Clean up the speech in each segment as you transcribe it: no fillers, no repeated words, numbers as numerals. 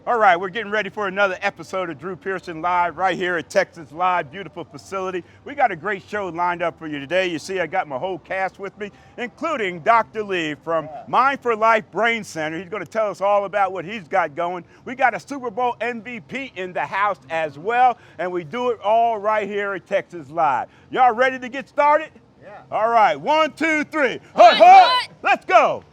All right, we're getting ready for another episode of Drew Pearson Live right here at Texas Live, beautiful facility. We got a great show lined up for you today. You see, I got my whole cast with me, including Dr. Lee from Mind for Life Brain Center. He's going to tell us all about what he's got going. We got a Super Bowl MVP in the house as well, and we do it all right here at Texas Live. Y'all ready to get started? Yeah. All right, 1, 2, 3. Hut, hut! Let's go!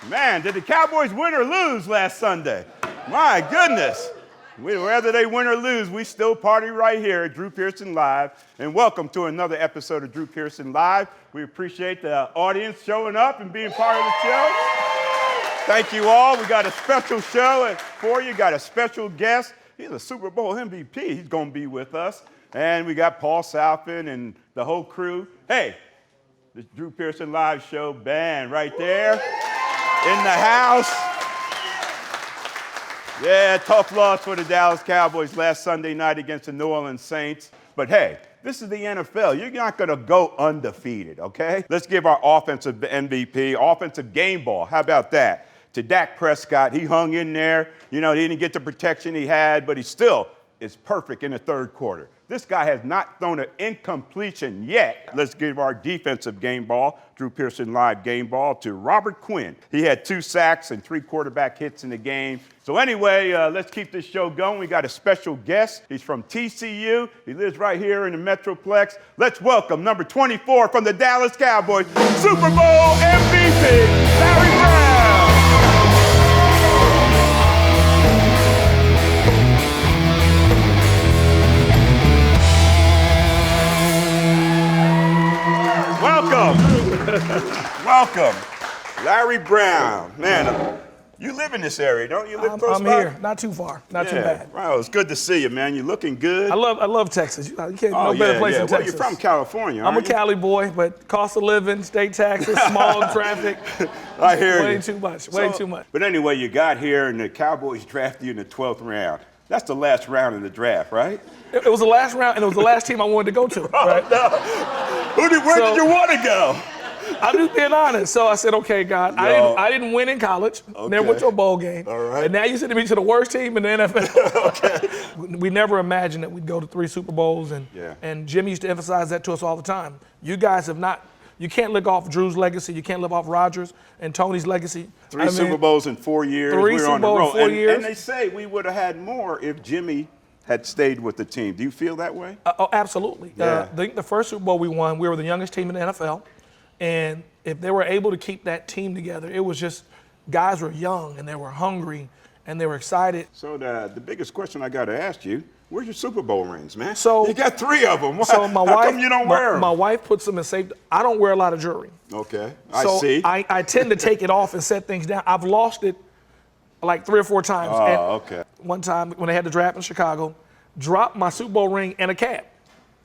Man, did the Cowboys win or lose last Sunday? My goodness. Whether they win or lose, we still party right here at Drew Pearson Live. And welcome to another episode of Drew Pearson Live. We appreciate the audience showing up and being part of the show. Thank you all. We got a special show for you. Got a special guest. He's a Super Bowl MVP. He's going to be with us. And we got Paul Salfen and the whole crew. Hey, this Drew Pearson Live show band right there. In the house. Yeah, tough loss for the Dallas Cowboys last Sunday night against the New Orleans Saints. But hey, this is the NFL. You're not going to go undefeated, okay? Let's give our offensive MVP, offensive game ball. How about that? To Dak Prescott. He hung in there. You know, he didn't get the protection he had, but he still is perfect in the third quarter. This guy has not thrown an incompletion yet. Let's give our defensive game ball, Drew Pearson Live game ball, to Robert Quinn. He had 2 sacks and 3 quarterback hits in the game. So anyway, let's keep this show going. We got a special guest. He's from TCU. He lives right here in the Metroplex. Let's welcome number 24 from the Dallas Cowboys, Super Bowl MVP, Larry Brown. Welcome, Larry Brown. Man, you live in this area, don't you? Live close by? I'm here, not too far, not too bad. Wow, it's good to see you, man. You're looking good. I love Texas. You can't no better place than Texas. Well, you're from California, I'm a Cali boy, but cost of living, state taxes, small traffic. I hear you. Way too much. But anyway, you got here, and the Cowboys drafted you in the 12th round. That's the last round in the draft, right? It was the last round, and it was the last team I wanted to go to. Right? Oh, no. Where did you want to go? I'm just being honest. So I said, okay, God, I didn't win in college. Okay. Never went to a bowl game. All right. And now you're sending me to the worst team in the NFL. Okay. We never imagined that we'd go to 3 Super Bowls. And Jimmy used to emphasize that to us all the time. You guys have not, you can't live off Drew's legacy. You can't live off Rodgers and Tony's legacy. 3 Super Bowls in 4 years. 3 Super Bowls in 4 years. And they say we would have had more if Jimmy had stayed with the team. Do you feel that way? Oh, absolutely. Yeah. The first Super Bowl we won, we were the youngest team in the NFL. And if they were able to keep that team together, it was just guys were young and they were hungry and they were excited. So the biggest question I got to ask you, where's your Super Bowl rings, man? So you got 3 of them. So How come you don't wear them? My wife puts them in safe. I don't wear a lot of jewelry. Okay, So I see. I tend to take it off and set things down. I've lost it like 3 or 4 times. Oh, okay. One time when they had the draft in Chicago, dropped my Super Bowl ring in a cab.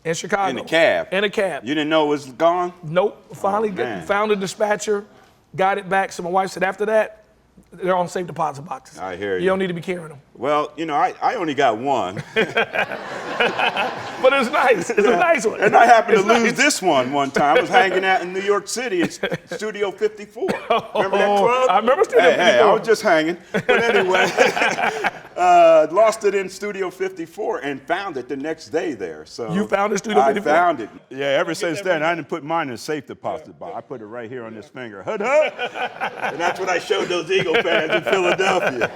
In Chicago. In a cab? In a cab. You didn't know it was gone? Nope. Finally found a dispatcher, got it back. So my wife said after that, they're on safe deposit boxes. I hear you. You don't need to be carrying them. Well, you know, I only got one. But it's nice. It's a nice one. And I happened to lose this one time. I was hanging out in New York City at Studio 54. Remember that club? I remember Studio 54. Hey, I was just hanging. But anyway, lost it in Studio 54 and found it the next day there. So you found it in Studio 54? I found it. Yeah, ever since then, I didn't put mine in a safe deposit box. I put it right here on this finger. Hut, hut. And that's what I showed those Eagle fans in Philadelphia.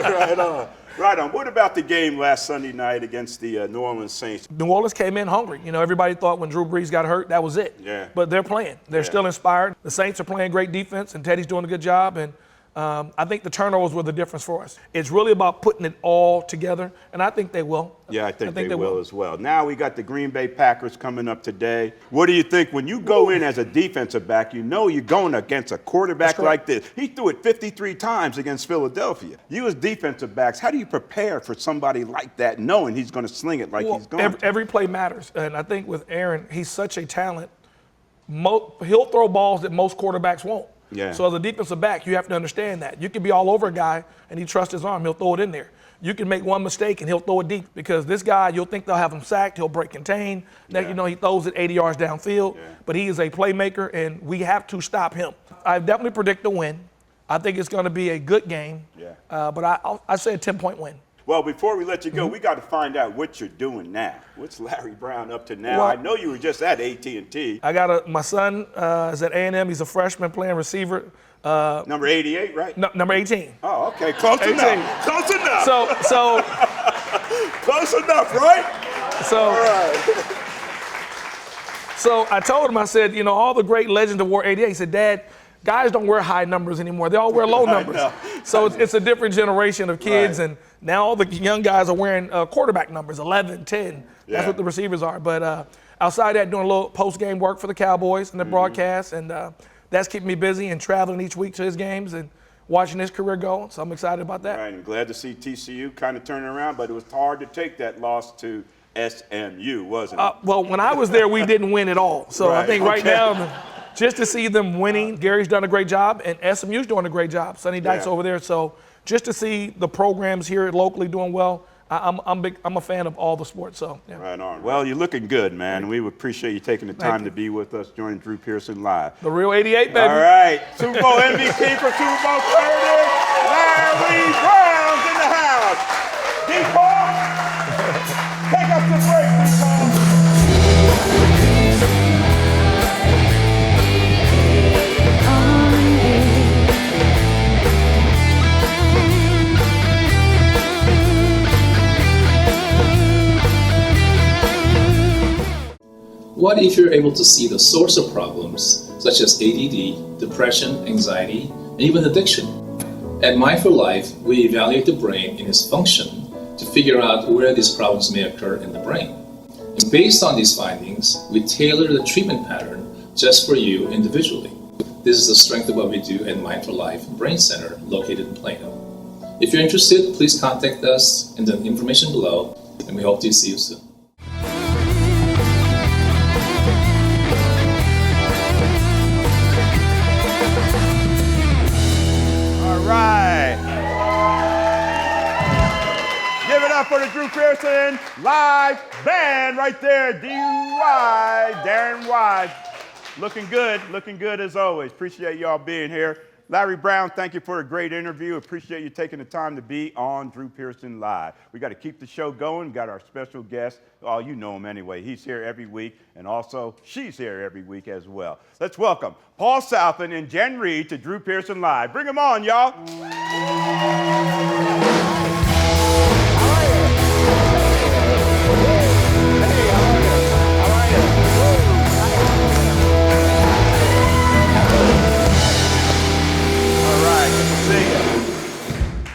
Right on. Right on. What about the game last Sunday night against the New Orleans Saints? New Orleans came in hungry. You know, everybody thought when Drew Brees got hurt, that was it. Yeah. But they're playing. They're still inspired. The Saints are playing great defense, and Teddy's doing a good job. And I think the turnovers were the difference for us. It's really about putting it all together, and I think they will. Yeah, I think they will as well. Now we got the Green Bay Packers coming up today. What do you think when you go in as a defensive back, you know you're going against a quarterback like this? He threw it 53 times against Philadelphia. You as defensive backs, how do you prepare for somebody like that knowing he's going to sling it like he's going to? Every play matters, and I think with Aaron, he's such a talent. He'll throw balls that most quarterbacks won't. Yeah. So as a defensive back, you have to understand that. You can be all over a guy and he trusts his arm, he'll throw it in there. You can make one mistake and he'll throw it deep because this guy, you'll think they'll have him sacked, he'll break contain. Next you know, he throws it 80 yards downfield, but he is a playmaker and we have to stop him. I definitely predict a win. I think it's going to be a good game, but I say a 10-point win. Well, before we let you go, we got to find out what you're doing now. What's Larry Brown up to now? Well, I know you were just at AT&T. I got my son is at A&M. He's a freshman playing receiver. Number 88, right? No, number 18. Oh, okay. Close 18. Enough. Close enough. So close enough, right? So, all right. So I told him, I said, you know, all the great legends that wore 88. He said, Dad, guys don't wear high numbers anymore. They all wear low numbers. So it's a different generation of kids, and now all the young guys are wearing quarterback numbers, 11, 10. That's what the receivers are. But outside that, doing a little post-game work for the Cowboys and the broadcast, and that's keeping me busy and traveling each week to his games and watching his career go. So I'm excited about that. Right, and glad to see TCU kind of turning around, but it was hard to take that loss to SMU, wasn't it? Well, when I was there, we didn't win at all. So I think right now, just to see them winning, Gary's done a great job, and SMU's doing a great job. Sonny Dykes over there. So just to see the programs here locally doing well, I'm a fan of all the sports. So Right on. Well, you're looking good, man. We would appreciate you taking the time to be with us, joining Drew Pearson live. The real 88, baby. All right. Super Bowl MVP for Super Bowl 30, Larry Brown's in the house. D-Paul, take us to break, D-Paul. What if you're able to see the source of problems, such as ADD, depression, anxiety, and even addiction? At Mindful Life, we evaluate the brain and its function to figure out where these problems may occur in the brain. And based on these findings, we tailor the treatment pattern just for you individually. This is the strength of what we do at Mindful Life Brain Center, located in Plano. If you're interested, please contact us in the information below, and we hope to see you soon. Right. Give it up for the Drew Pearson live band right there. D.Y. Darren Wise. Looking good as always. Appreciate y'all being here. Larry Brown, thank you for a great interview. Appreciate you taking the time to be on Drew Pearson Live. We got to keep the show going. Got our special guest. Oh, you know him anyway. He's here every week, and also she's here every week as well. Let's welcome Paul Salfen and Jen Reed to Drew Pearson Live. Bring them on, y'all.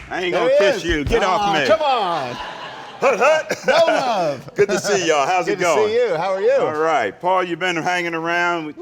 I ain't gonna kiss you. Get off me. Come on. No love. Good to see y'all. How's it going? Good to see you. How are you? All right. Paul, you've been hanging around,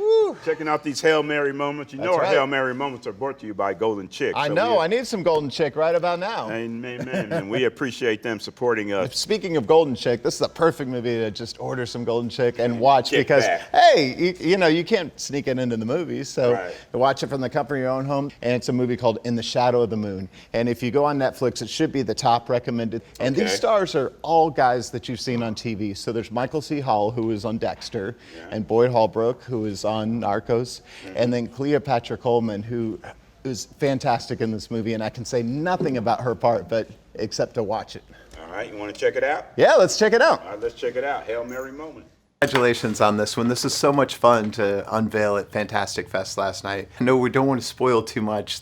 checking out these Hail Mary moments. You know our Hail Mary moments are brought to you by Golden Chick. I know. I need some Golden Chick right about now. Amen. And we appreciate them supporting us. Speaking of Golden Chick, this is a perfect movie to just order some Golden Chick and watch because, hey, you know, you can't sneak it into the movies. So you watch it from the comfort of your own home. And it's a movie called In the Shadow of the Moon. And if you go on Netflix, it should be the top recommended. And these stars are all guys that you've seen on TV. So there's Michael C. Hall, who is on Dexter, and Boyd Holbrook, who is on Narcos, and then Cleopatra Coleman, who is fantastic in this movie. And I can say nothing about her part, but except to watch it. All right, you want to check it out? Yeah, let's check it out. All right, let's check it out. Hail Mary moment. Congratulations on this one. This is so much fun to unveil at Fantastic Fest last night. I know we don't want to spoil too much.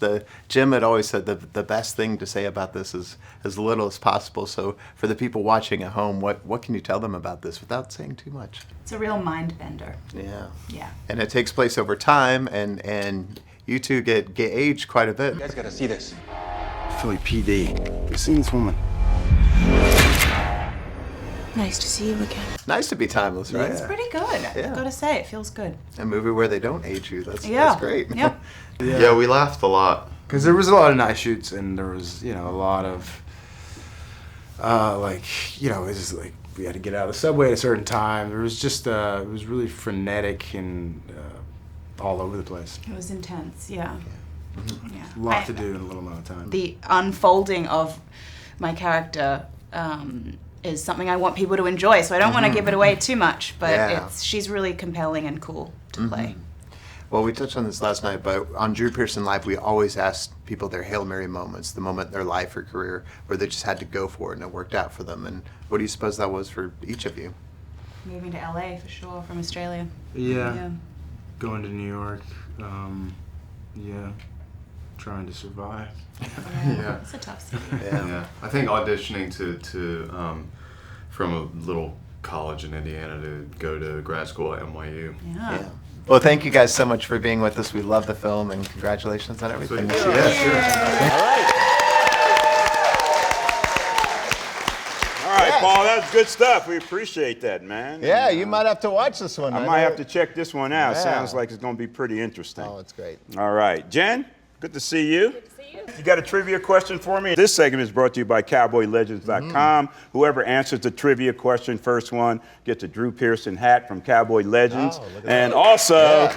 Jim had always said the best thing to say about this is as little as possible. So for the people watching at home, what can you tell them about this without saying too much? It's a real mind bender. Yeah. Yeah. And it takes place over time, and you two get aged quite a bit. You guys gotta see this. Philly PD. You seen this woman? Nice to see you again. Nice to be timeless, right? It's pretty good. Yeah. I've got to say, it feels good. A movie where they don't age you. That's great. Yep. Yeah, we laughed a lot. Because there was a lot of night shoots, and there was, a lot of, it was just like we had to get out of the subway at a certain time. There was just, it was really frenetic and all over the place. It was intense, yeah. Yeah. A lot to do in a little amount of time. The unfolding of my character is something I want people to enjoy, so I don't want to give it away too much, but she's really compelling and cool to play. Well, we touched on this last night, but on Drew Pearson Live, we always ask people their Hail Mary moments, the moment in their life or career where they just had to go for it and it worked out for them. And what do you suppose that was for each of you? Moving to LA for sure from Australia. Yeah. Going to New York. Trying to survive. Yeah. It's a tough city. Yeah. I think auditioning to from a little college in Indiana to go to grad school at NYU. Yeah. Well, thank you guys so much for being with us. We love the film, and congratulations on everything. Sweet. Yeah, sure. All right, Paul, that's good stuff. We appreciate that, man. Yeah, you might have to watch this one. I might have to check this one out. Sounds like it's going to be pretty interesting. Oh, it's great. All right, Jen, good to see you. Good to see you. You got a trivia question for me? This segment is brought to you by CowboyLegends.com. Whoever answers the trivia question, first one, gets a Drew Pearson hat from Cowboy Legends. And also,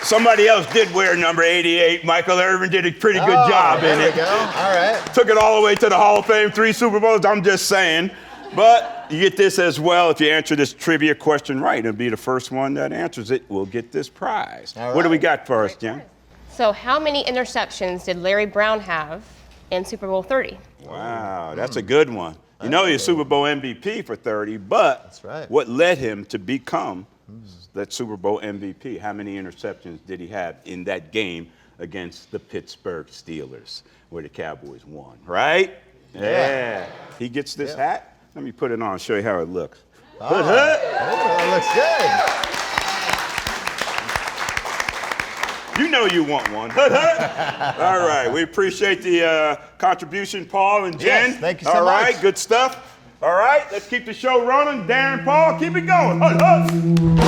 somebody else did wear number 88. Michael Irvin did a pretty good job in it. There we go. All right. Took it all the way to the Hall of Fame, 3 Super Bowls. I'm just saying. But you get this as well. If you answer this trivia question right, it'll be the first one that answers it will get this prize. All right. What do we got for us, Jen? So how many interceptions did Larry Brown have in Super Bowl 30? Wow, that's a good one. You know he's Super Bowl MVP for 30, but That's right. what led him to become that Super Bowl MVP? How many interceptions did he have in that game against the Pittsburgh Steelers where the Cowboys won, right? Yeah. He gets this hat. Let me put it on and show you how it looks. Hood, hood. Oh, that looks good. You know you want one. Hood, hood. All right, we appreciate the contribution, Paul and Jen. Yes, thank you so All right, much. good stuff. All right, let's keep the show running. Darren, Paul, keep it going. Hood, hood.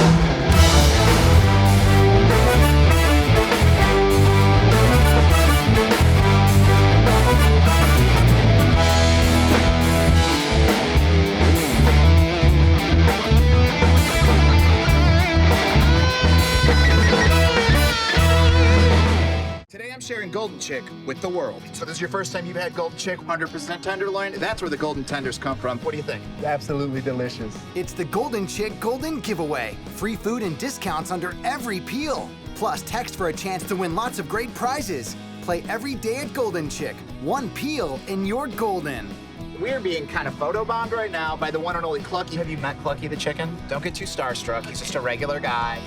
Today I'm sharing Golden Chick with the world. So this is your first time you've had Golden Chick 100% tenderloin? That's where the Golden Tenders come from. What do you think? Absolutely delicious. It's the Golden Chick Golden Giveaway. Free food and discounts under every peel. Plus text for a chance to win lots of great prizes. Play every day at Golden Chick. One peel and you're golden. We're being kind of photobombed right now by the one and only Clucky. Have you met Clucky the chicken? Don't get too starstruck. He's just a regular guy.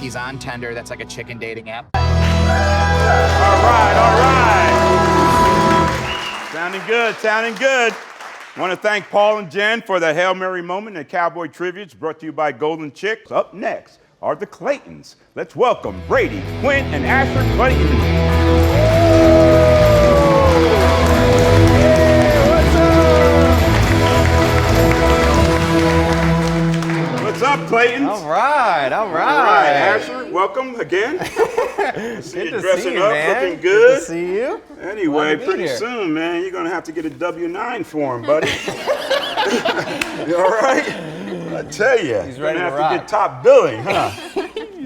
He's on Tender. That's like a chicken dating app. All right, all right. Sounding good, sounding good. I want to thank Paul and Jen for the Hail Mary moment and Cowboy Trivia. It's brought to you by Golden Chicks. Up next are the Claytons. Let's welcome Brady, Quinn, and Asher Clayton. What's up, Claytons? All right. All right, Asher, welcome again. Good to dressing see you, up, man. looking good. To see you. Anyway, Glad to be pretty here. soon, man, you're gonna have to get a W-9 form, buddy. You all right? I tell you, He's you're ready gonna to have rock. to get top billing, huh?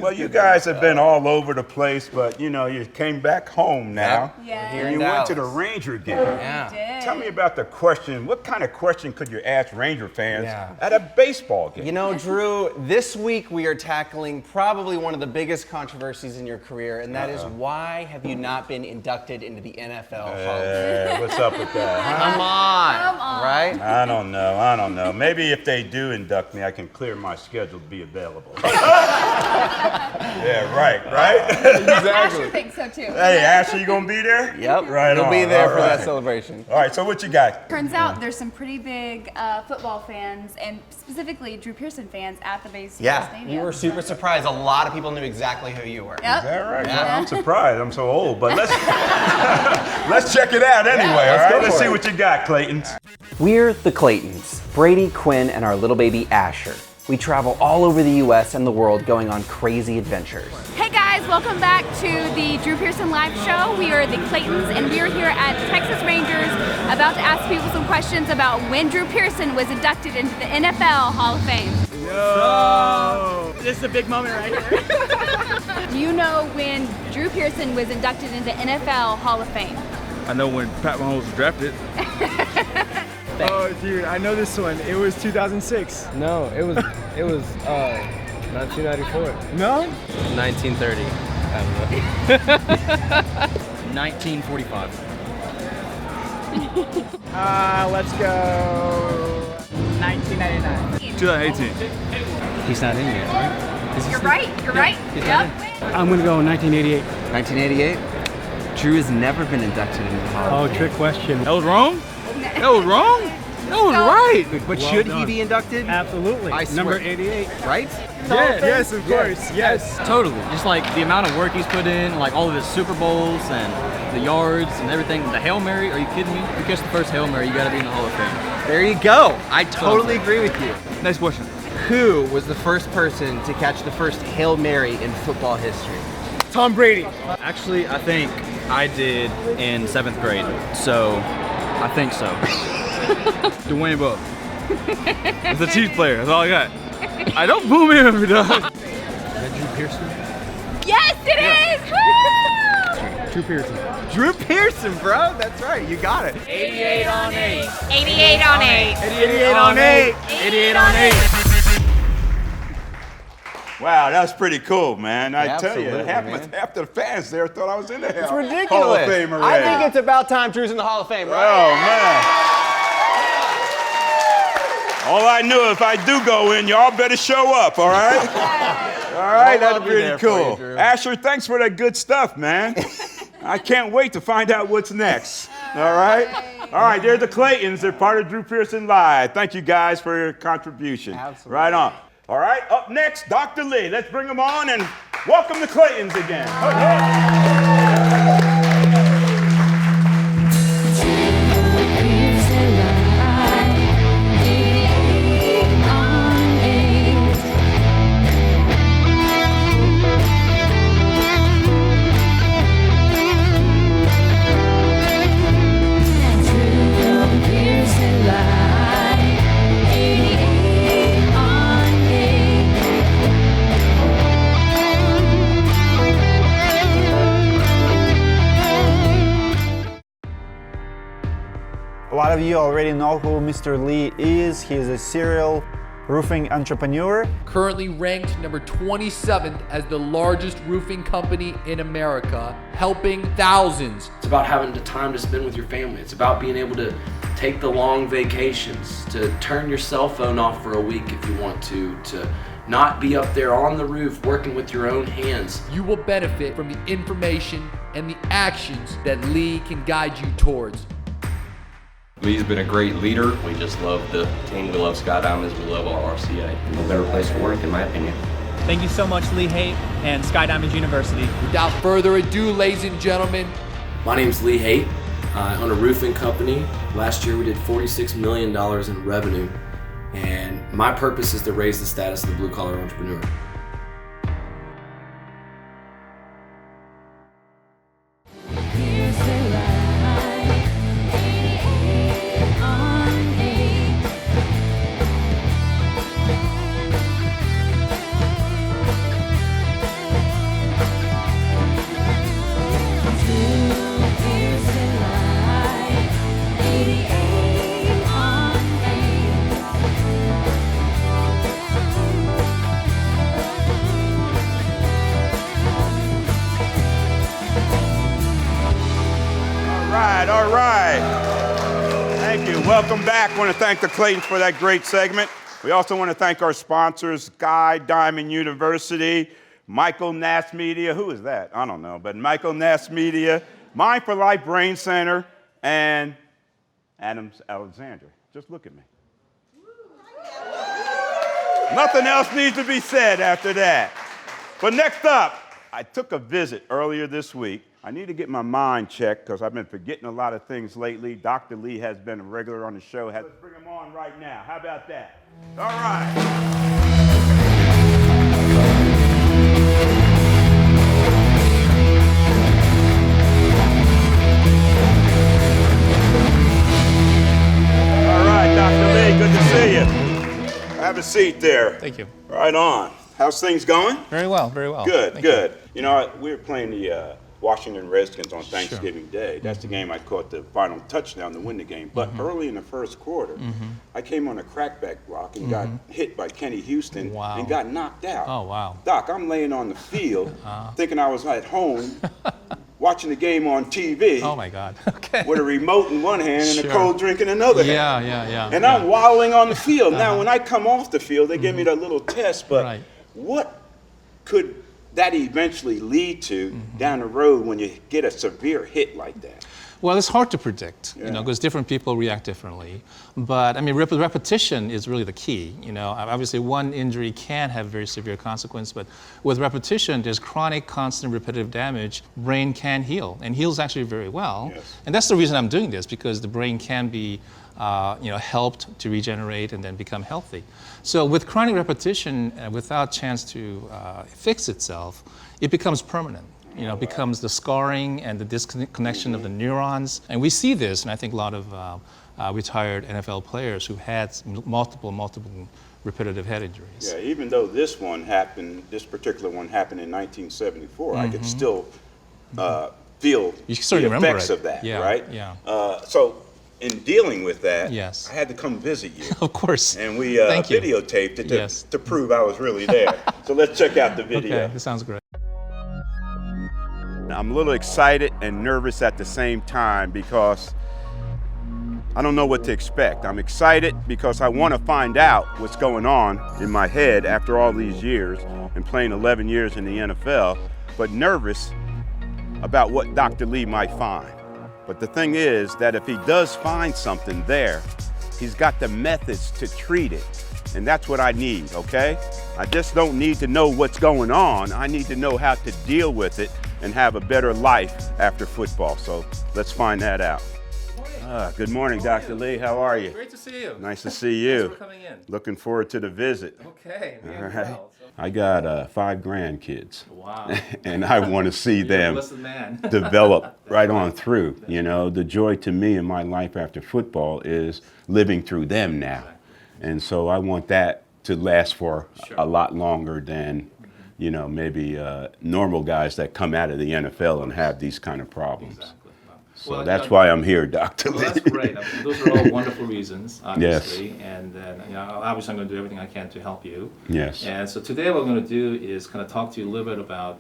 Well, you guys have been all over the place, but you know, you came back home now. Yeah. And you went to the Ranger game. Yeah. Tell me about the question. What kind of question could you ask Ranger fans at a baseball game? You know, Drew, this week we are tackling probably one of the biggest controversies in your career, and that is why have you not been inducted into the NFL Hall of Fame? What's up with that? Come on. Right? I don't know. Maybe if they do induct me, I can clear my schedule to be available. Yeah, right? Exactly. Asher thinks so too. Hey, Asher, you gonna be there? Yep. Right You'll on. be there All for right. that celebration. All right, so what you got? Turns out there's some pretty big football fans and specifically Drew Pearson fans at the baseball stadium. We were super surprised. A lot of people knew exactly who you were. Yep. Is that right? Yeah. Well, I'm surprised. I'm so old, but let's let's check it out anyway. All right, let's see what you got, Clayton. We're the Claytons, Brady, Quinn, and our little baby Asher. We travel all over the U.S. and the world going on crazy adventures. Hey guys, welcome back to the Drew Pearson Live Show. We are the Claytons and we are here at Texas Rangers about to ask people some questions about when Drew Pearson was inducted into the NFL Hall of Fame. Yo! This is a big moment right here. Do you know when Drew Pearson was inducted into the NFL Hall of Fame? I know when Pat Mahomes was drafted. Oh, dude, I know this one. It was 2006. No, it was 1994. No? 1930. I don't know. 1945. Let's go 1999. 2018. He's not in yet, right? You're right. You're right. Yep. I'm gonna go 1988. 1988? Drew has never been inducted into the Hall of Fame. Trick question. That was wrong? That was wrong? That was right. But should he be inducted? Absolutely. I swear. Number 88. Right? Yes, of course. Yes. Totally. Just like the amount of work he's put in, like all of his Super Bowls and the yards and everything. The Hail Mary, are you kidding me? If you catch the first Hail Mary, you gotta be in the Hall of Fame. There you go. I totally agree with you. Next question. Who was the first person to catch the first Hail Mary in football history? Tom Brady. Actually, I think I did in 7th grade. So, I think so. Dwayne Bowe. It's a Chiefs player. That's all I got. I don't boom him every time. Is that Drew Pearson? Yes, it is! Woo! Drew Pearson. Drew Pearson, bro. That's right. You got it. 88 on 8. 88 on 8. 88 on 8. 88 on 8. Wow, that's pretty cool, man. I tell you, Absolutely, half the fans there thought I was in the It's Hall ridiculous. of Fame I already. think it's about time Drew's in the Hall of Fame, right? Oh, man. All I knew, if I do go in, y'all better show up, all right? All right, Well, I'll that's be pretty there for you, cool. Drew. Asher, thanks for that good stuff, man. I can't wait to find out what's next. All right? All right, they're the Claytons. They're part of Drew Pearson Live. Thank you guys for your contribution. Absolutely. Right on. All right, up next, Dr. Lee. Let's bring him on and welcome the Claytons again. A lot of you already know who Mr. Lee is. He is a serial roofing entrepreneur. Currently ranked number 27th as the largest roofing company in America, helping thousands. It's about having the time to spend with your family. It's about being able to take the long vacations, to turn your cell phone off for a week if you want to not be up there on the roof working with your own hands. You will benefit from the information and the actions that Lee can guide you towards. Lee's been a great leader. We just love the team. We love Sky Diamonds. We love our RCA. No better place to work, in my opinion. Thank you so much, Lee Haight and Sky Diamonds University. Without further ado, ladies and gentlemen. My name's Lee Haight. I own a roofing company. Last year we did $46 million in revenue. And my purpose is to raise the status of the blue-collar entrepreneur. right. Thank you. Welcome back. I want to thank the Claytons for that great segment. We also want to thank our sponsors, Sky Diamond University, Michael Nast Media. Who is that? I don't know, but Michael Nast Media, Mind for Life Brain Center, and Alexander. Just look at me. Nothing else needs to be said after that. But next up, I took a visit earlier this week. I need to get my mind checked because I've been forgetting a lot of things lately. Dr. Lee has been a regular on the show. Let's bring him on right now. How about that? All right. All right, Dr. Lee, good to see you. Have a seat there. Thank you. Right on. How's things going? Very well, very well. Good, good. You know, we were playing the Washington Redskins on Thanksgiving Day. That's the game I caught the final touchdown to win the game. But early in the first quarter, I came on a crackback block and got hit by Kenny Houston and got knocked out. Oh, wow. Doc, I'm laying on the field thinking I was at home watching the game on TV. Oh, my God. Okay. With a remote in one hand and a cold drink in another hand. Yeah. And I'm waddling on the field. Now, when I come off the field, they give me that little test, but what could that eventually lead to down the road when you get a severe hit like that? Well, it's hard to predict, you know, because different people react differently. But I mean, repetition is really the key. You know, obviously one injury can have very severe consequence, but with repetition, there's chronic, constant, repetitive damage. Brain can heal, and heals actually very well. Yes. And that's the reason I'm doing this, because the brain can be helped to regenerate and then become healthy. So with chronic repetition, without chance to fix itself, it becomes permanent. You know, becomes the scarring and the disconnection of the neurons. And we see this, and I think a lot of retired NFL players who had multiple repetitive head injuries. Yeah, even though this particular one happened in 1974, I could still feel the effects of that, right? Yeah. So in dealing with that, yes. I had to come visit you. Of course. And we videotaped it to prove I was really there. So let's check out the video. Okay, this sounds great. I'm a little excited and nervous at the same time because I don't know what to expect. I'm excited because I want to find out what's going on in my head after all these years and playing 11 years in the NFL, but nervous about what Dr. Lee might find. But the thing is that if he does find something there, he's got the methods to treat it. And that's what I need, okay? I just don't need to know what's going on. I need to know how to deal with it and have a better life after football. So let's find that out. Good morning, Dr. Lee. How are you? Great to see you. Nice to see you. Thanks for coming in. Looking forward to the visit. Okay. All right. I got 5 grandkids. Wow. And I want to see them man. develop right on through. You know, the joy to me in my life after football is living through them now. And so I want that to last for a lot longer than, you know, maybe normal guys that come out of the NFL and have these kind of problems. Exactly. So that's why I'm here, Dr. Lee. Well, that's great. I mean, those are all wonderful reasons, obviously. Yes. And then, you know, obviously I'm going to do everything I can to help you. Yes. And so today what I'm going to do is kind of talk to you a little bit about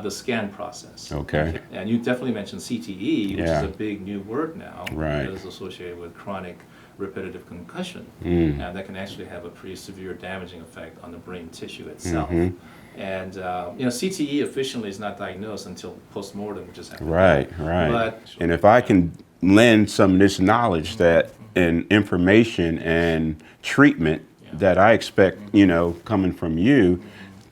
the scan process. Okay. And you definitely mentioned CTE, which is a big new word now. Right. That is associated with chronic repetitive concussion. And that can actually have a pretty severe damaging effect on the brain tissue itself. And you know, CTE officially is not diagnosed until post-mortem, which is happening. Right. But, and if I can lend some of this knowledge that and information and treatment that I expect, you know, coming from you,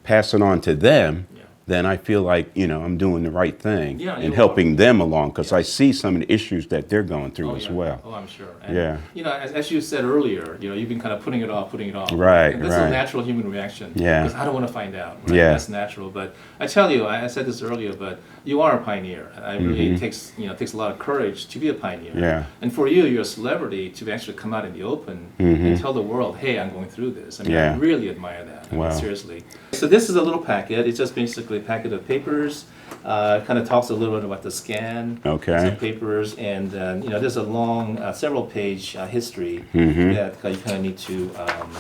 pass it on to them, then I feel like, you know, I'm doing the right thing and helping them along, because I see some of the issues that they're going through as well. Oh, I'm sure. And, you know, as you said earlier, you know, you've been kind of putting it off. Right, and that's a natural human reaction. Yeah. Because I don't want to find out. Right? That's natural. But I tell you, I said this earlier, but you are a pioneer. It takes a lot of courage to be a pioneer. Yeah. And for you, you're a celebrity to actually come out in the open and tell the world, hey, I'm going through this. I mean, I really admire that. Wow. I mean, seriously. So this is a little packet. It's just basically a packet of papers. Kind of talks a little bit about the scan. Some papers, and you know, there's a long, several-page history that you kind of need to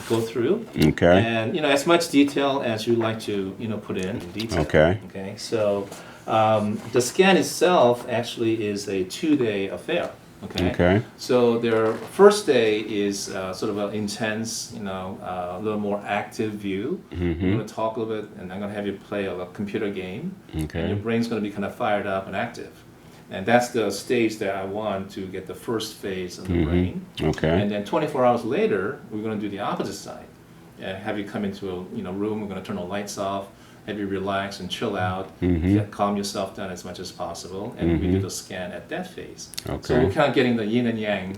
go through. Okay. And you know, as much detail as you'd like to, you know, put in detail. Okay. Okay. So the scan itself actually is a 2-day affair. Okay. So their first day is sort of an intense, a little more active view. We're going to talk a little bit, and I'm going to have you play a computer game. Okay. And your brain's going to be kind of fired up and active. And that's the stage that I want to get the first phase of the brain. Okay. And then 24 hours later, we're going to do the opposite side. Have you come into a room, we're going to turn the lights off, have you relax and chill out, calm yourself down as much as possible, and we do the scan at that phase. Okay. So we're kind of getting the yin and yang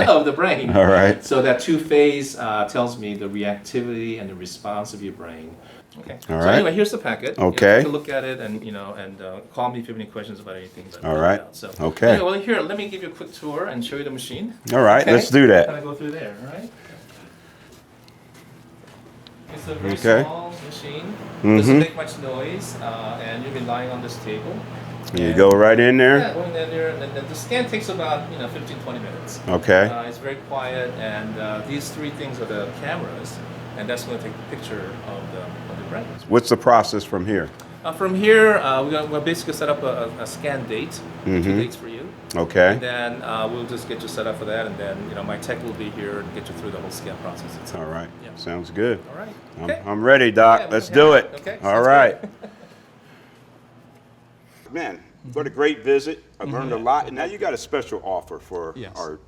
of the brain. All right. So that two-phase tells me the reactivity and the response of your brain. Okay. All right. So anyway, here's the packet. Okay. Take a look at it and call me if you have any questions about anything. All right. So, okay. Anyway, well, here, let me give you a quick tour and show you the machine. All right. Let's do that. Kind of go through there. All right. It's a very small machine. Doesn't make much noise, and you'll be lying on this table. You go right in there? Yeah, going in there, and the scan takes about 15-20 minutes. Okay. It's very quiet, and these three things are the cameras, and that's going to take a picture of the brain. What's the process from here? From here, we'll basically set up a scan date, 2 dates for you. Okay. And then we'll just get you set up for that, and then my tech will be here and get you through the whole scan process itself. All right. Yeah. Sounds good. All right. Okay. I'm ready, Doc. Let's do it. Okay. All right. Man, what a great visit. I learned a lot. And now you got a special offer for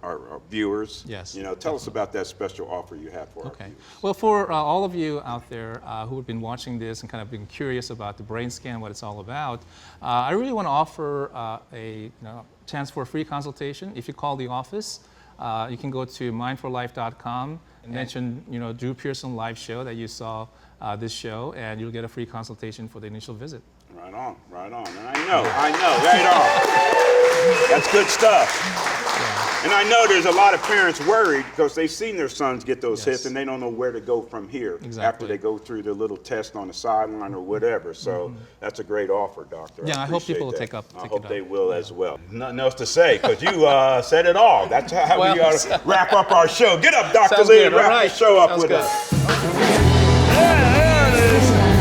our viewers. Yes. Tell us about that special offer you have for our viewers. Well, for all of you out there who have been watching this and kind of been curious about the brain scan, what it's all about, I really want to offer a chance for a free consultation. If you call the office, you can go to mindforlife.com and mention Drew Pearson live show that you saw this show, and you'll get a free consultation for the initial visit. Right on, right on. And I know, right on. That's good stuff. Yeah. And I know there's a lot of parents worried because they've seen their sons get those hits and they don't know where to go from here after they go through their little test on the sideline or whatever. So that's a great offer, Doctor. Yeah, I hope people will take I it up. hope they will as well. Nothing else to say because you said it all. That's how we ought to wrap up our show. Get up, Dr. Lee, and wrap the show up with us. Yeah, there it is.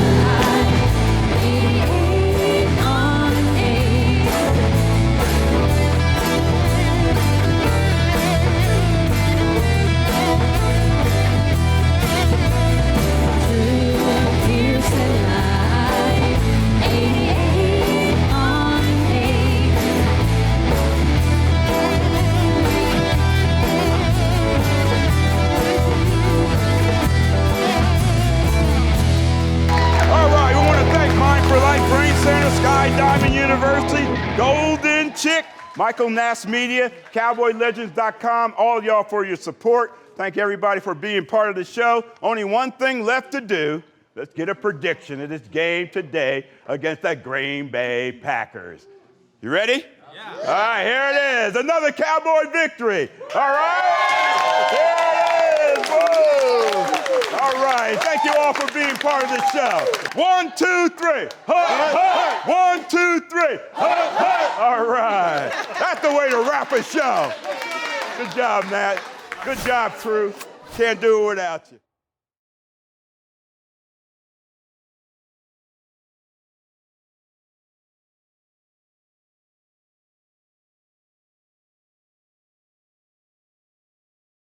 Diamond University, Golden Chick, Michael Nast Media, CowboyLegends.com, all y'all for your support. Thank everybody for being part of the show. Only one thing left to do. Let's get a prediction of this game today against the Green Bay Packers. You ready? Yeah. All right, here it is. Another Cowboy victory. All right. Here it is. Whoa. All right. Thank you all for being part of the show. 1, 2, 3. Hut, hut. 1, 2, 3. Hut, hut. All right. That's the way to wrap a show. Good job, Matt. Good job, Drew. Can't do it without you.